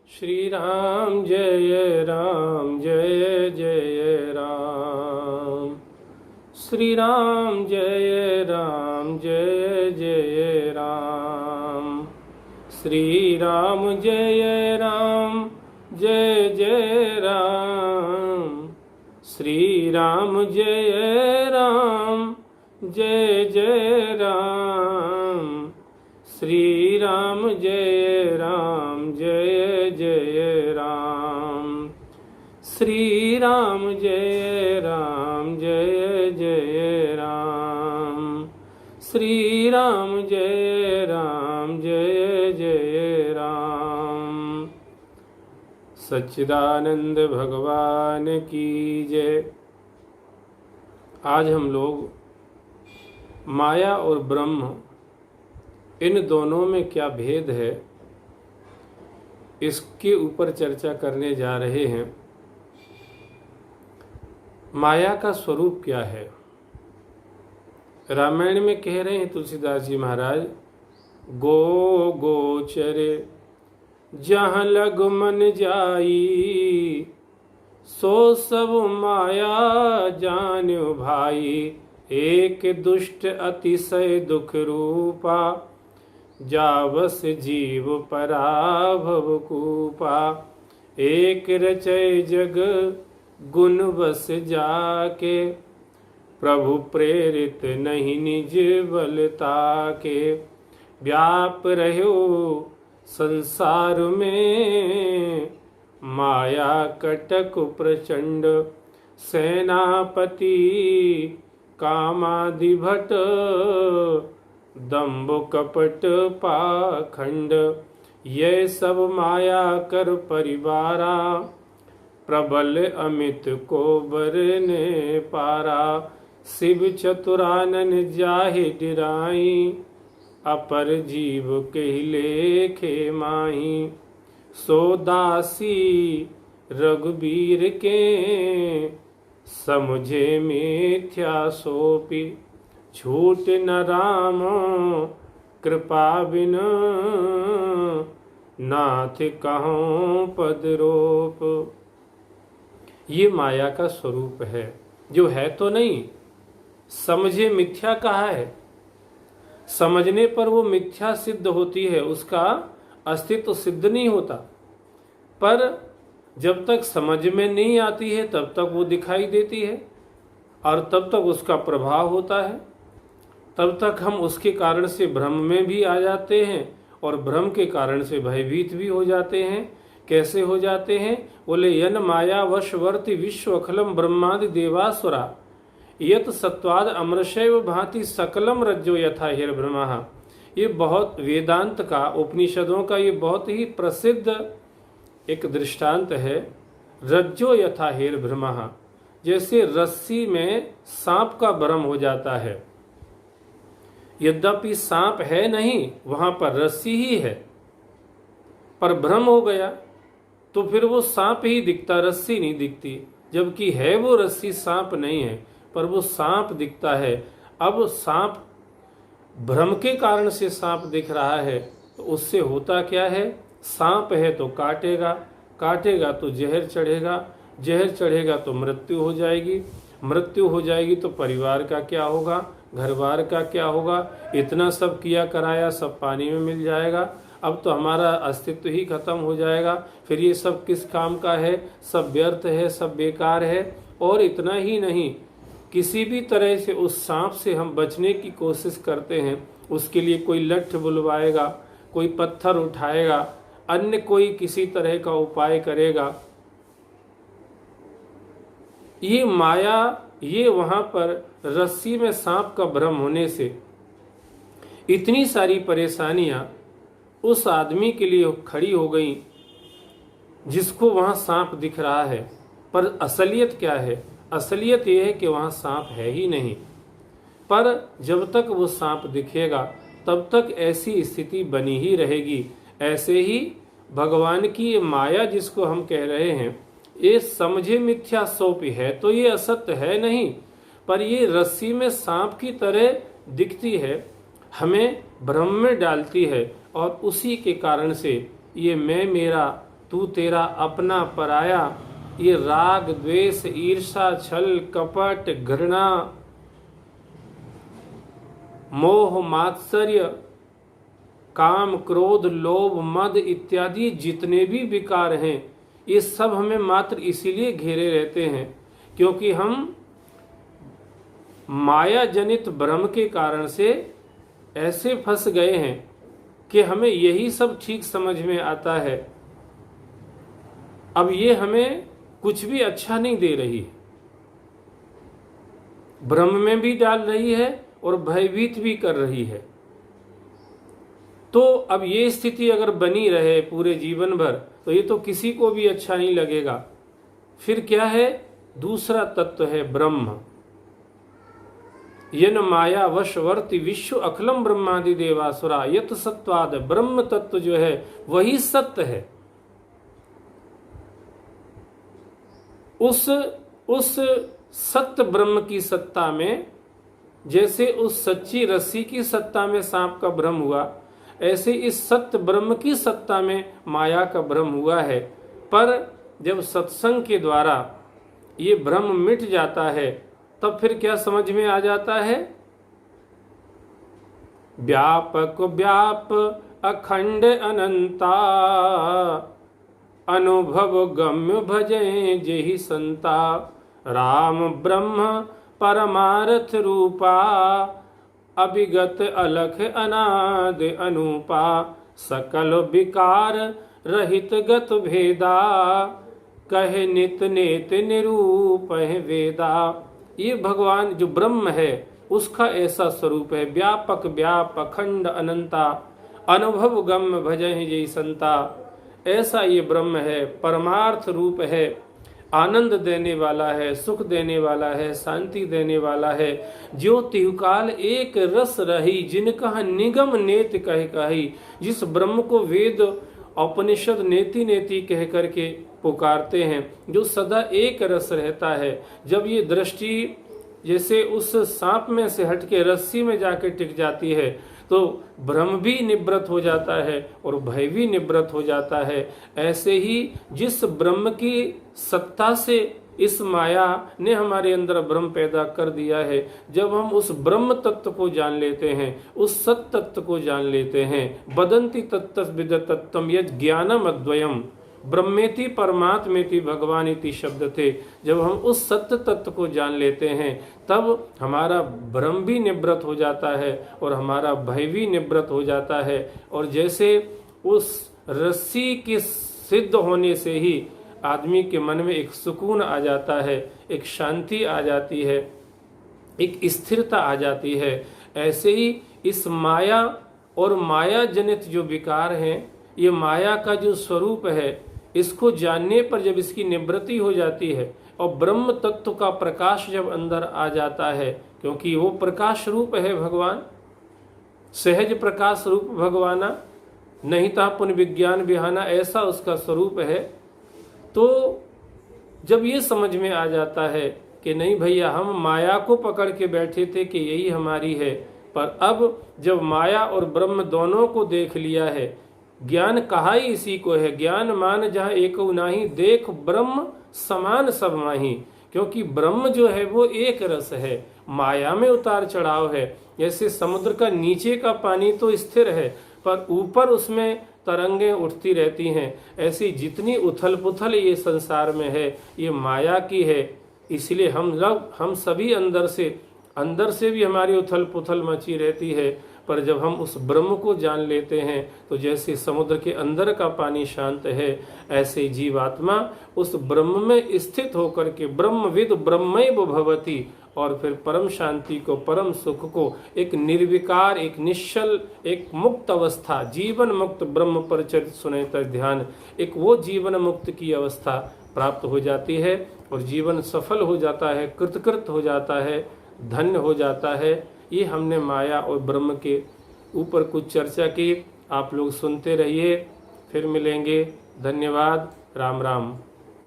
श्री राम जय राम जय जय राम। श्री राम जय राम जय जय राम। श्री राम जय राम जय जय राम। श्री राम जय राम जय जय राम। श्री राम जय राम जय जय राम। श्री राम जय राम जय जय राम। श्री राम जय राम जय जय राम। सच्चिदानंद भगवान की जय। आज हम लोग माया और ब्रह्म, इन दोनों में क्या भेद है, इसके ऊपर चर्चा करने जा रहे हैं। माया का स्वरूप क्या है? रामायण में कह रहे हैं तुलसीदास जी महाराज, गो गोचरे जहाँ लग मन जाई, सो सब माया जान्यो भाई। एक दुष्ट अतिशय दुख रूपा, जावस जीव पराभव कूपा। एक रचय जग गुण बस जाके, प्रभु प्रेरित नहीं निज बलता के। व्याप रहो संसार में, माया कटक प्रचंड। सेनापति कामादि भट, दम्भ कपट पाखंड। ये सब माया कर परिवारा, प्रबल अमित को बरने पारा। शिव चतुरानन जाहि डिराई, अपर जीव कहि लेखे माही। सो दासी रघुबीर के, समझे मिथ्या सोपी। छूट न राम कृपा बिन, नाथ कहूँ पद रोप। ये माया का स्वरूप है, जो है तो नहीं। समझे मिथ्या कहा है, समझने पर वो मिथ्या सिद्ध होती है, उसका अस्तित्व सिद्ध नहीं होता। पर जब तक समझ में नहीं आती है तब तक वो दिखाई देती है, और तब तक उसका प्रभाव होता है। तब तक हम उसके कारण से भ्रम में भी आ जाते हैं, और भ्रम के कारण से भयभीत भी हो जाते हैं। कैसे हो जाते हैं? बोले, यन माया वशवर्ति विश्व अखलम ब्रह्मादि देवासुरा, यत सत्वाद अमृषैव भांति सकलम रज्जो यथा हिरभ्रमः। ये बहुत वेदांत का, उपनिषदों का ये बहुत ही प्रसिद्ध एक दृष्टांत है। रज्जो यथा हिरभ्रमः, जैसे रस्सी में सांप का भ्रम हो जाता है। यद्यपि सांप है नहीं, वहां पर रस्सी ही है, पर भ्रम हो गया तो फिर वो सांप ही दिखता, रस्सी नहीं दिखती। जबकि है वो रस्सी, सांप नहीं है, पर वो सांप दिखता है। अब सांप, भ्रम के कारण से सांप दिख रहा है, तो उससे होता क्या है? सांप है तो काटेगा, काटेगा तो जहर चढ़ेगा, जहर चढ़ेगा तो मृत्यु हो जाएगी, मृत्यु हो जाएगी तो परिवार का क्या होगा, घर बार का क्या होगा। इतना सब किया कराया सब पानी में मिल जाएगा। अब तो हमारा अस्तित्व ही खत्म हो जाएगा। फिर ये सब किस काम का है? सब व्यर्थ है, सब बेकार है। और इतना ही नहीं, किसी भी तरह से उस सांप से हम बचने की कोशिश करते हैं, उसके लिए कोई लठ बुलवाएगा, कोई पत्थर उठाएगा, अन्य कोई किसी तरह का उपाय करेगा। ये माया, ये वहां पर रस्सी में सांप का भ्रम होने से इतनी सारी परेशानियां उस आदमी के लिए खड़ी हो गई, जिसको वहां सांप दिख रहा है। पर असलियत क्या है? असलियत यह है कि वहां सांप है ही नहीं। पर जब तक वो सांप दिखेगा तब तक ऐसी स्थिति बनी ही रहेगी। ऐसे ही भगवान की ये माया जिसको हम कह रहे हैं, ये समझे मिथ्या सोपी है, तो ये असत्य है नहीं, पर ये रस्सी में सांप की तरह दिखती है, हमें भ्रम में डालती है। और उसी के कारण से ये मैं मेरा तू तेरा अपना पराया। ये राग द्वेष ईर्षा छल कपट घृणा मोह मात्सर्य काम क्रोध लोभ मद इत्यादि जितने भी विकार हैं, ये सब हमें मात्र इसीलिए घेरे रहते हैं क्योंकि हम माया जनित भ्रम के कारण से ऐसे फंस गए हैं कि हमें यही सब ठीक समझ में आता है। अब ये हमें कुछ भी अच्छा नहीं दे रही है, भ्रम में भी डाल रही है और भयभीत भी कर रही है। तो अब ये स्थिति अगर बनी रहे पूरे जीवन भर तो ये तो किसी को भी अच्छा नहीं लगेगा। फिर क्या है? दूसरा तत्व है ब्रह्म। यन माया वशवर्ती विश्व अखिलम ब्रह्मादि देवासुरा यत सत्वाद। ब्रह्म तत्व जो है वही सत्य है। उस सत्य ब्रह्म की सत्ता में, जैसे उस सच्ची रस्सी की सत्ता में सांप का भ्रम हुआ, ऐसे इस सत्य ब्रह्म की सत्ता में माया का भ्रम हुआ है। पर जब सत्संग के द्वारा ये भ्रम मिट जाता है तब फिर क्या समझ में आ जाता है? व्यापक व्याप अखंड अनंता अनुभव गम्य भजे जेहि संता। राम ब्रह्म परमार्थ रूपा अभिगत अलख अनाद अनुपा। सकल विकार रहित गत भेदा कहे नित नेत निरूप है वेदा। ये भगवान जो ब्रह्म है उसका ऐसा स्वरूप है। व्यापक व्याप अखंड अनंता अनुभव गम्य भजहि जय संता। ऐसा ये ब्रह्म है, परमार्थ रूप है, आनंद देने वाला है, सुख देने वाला है, शांति देने वाला है। जो तिहुकाल एक रस रही जिनका निगम नेत कह कही। जिस ब्रह्म को वेद उपनिषद नेति नेति कह करके पुकारते हैं, जो सदा एक रस रहता है। जब ये दृष्टि जैसे उस सांप में से हट के रस्सी में जाके टिक जाती है तो भ्रम भी निवृत हो जाता है और भय भी निवृत हो जाता है। ऐसे ही जिस ब्रह्म की सत्ता से इस माया ने हमारे अंदर भ्रम पैदा कर दिया है, जब हम उस ब्रह्म तत्व को जान लेते हैं, उस सत तत्व को जान लेते हैं, बदंती तत्तस विद तत्वम यद ज्ञानम अद्वयम ब्रह्मेति परमात्मेति भगवानिति शब्द थे। जब हम उस सत्य तत्व को जान लेते हैं तब हमारा भ्रम भी निवृत्त हो जाता है और हमारा भय भी निवृत्त हो जाता है। और जैसे उस रस्सी के सिद्ध होने से ही आदमी के मन में एक सुकून आ जाता है, एक शांति आ जाती है, एक स्थिरता आ जाती है, ऐसे ही इस माया और माया जनित जो विकार हैं, ये माया का जो स्वरूप है, इसको जानने पर जब इसकी निवृत्ति हो जाती है और ब्रह्म तत्व का प्रकाश जब अंदर आ जाता है, क्योंकि वो प्रकाश रूप है भगवान, सहज प्रकाश रूप भगवाना, नहीं था पुनर्विज्ञान बिहाना, ऐसा उसका स्वरूप है। तो जब ये समझ में आ जाता है कि नहीं भैया, हम माया को पकड़ के बैठे थे कि यही हमारी है, पर अब जब माया और ब्रह्म दोनों को देख लिया है, ज्ञान कहा ही इसी को है, ज्ञान मान जहाँ एक नाही देख ब्रह्म समान सब माही। क्योंकि ब्रह्म जो है वो एक रस है, माया में उतार चढ़ाव है। जैसे समुद्र का नीचे का पानी तो स्थिर है पर ऊपर उसमें तरंगें उठती रहती हैं, ऐसी जितनी उथल पुथल ये संसार में है ये माया की है। इसलिए हम सभी अंदर से भी हमारी उथल पुथल मची रहती है। पर जब हम उस ब्रह्म को जान लेते हैं तो जैसे समुद्र के अंदर का पानी शांत है, ऐसे जीवात्मा उस ब्रह्म में स्थित होकर के ब्रह्मविद ब्रह्मैव भवति, और फिर परम शांति को, परम सुख को, एक निर्विकार, एक निश्चल, एक मुक्त अवस्था, जीवन मुक्त ब्रह्म पर चरित सुने तक ध्यान, एक वो जीवन मुक्त की अवस्था प्राप्त हो जाती है और जीवन सफल हो जाता है, कृतकृत हो जाता है, धन्य हो जाता है। ये हमने माया और ब्रह्म के ऊपर कुछ चर्चा की। आप लोग सुनते रहिए, फिर मिलेंगे। धन्यवाद। राम राम।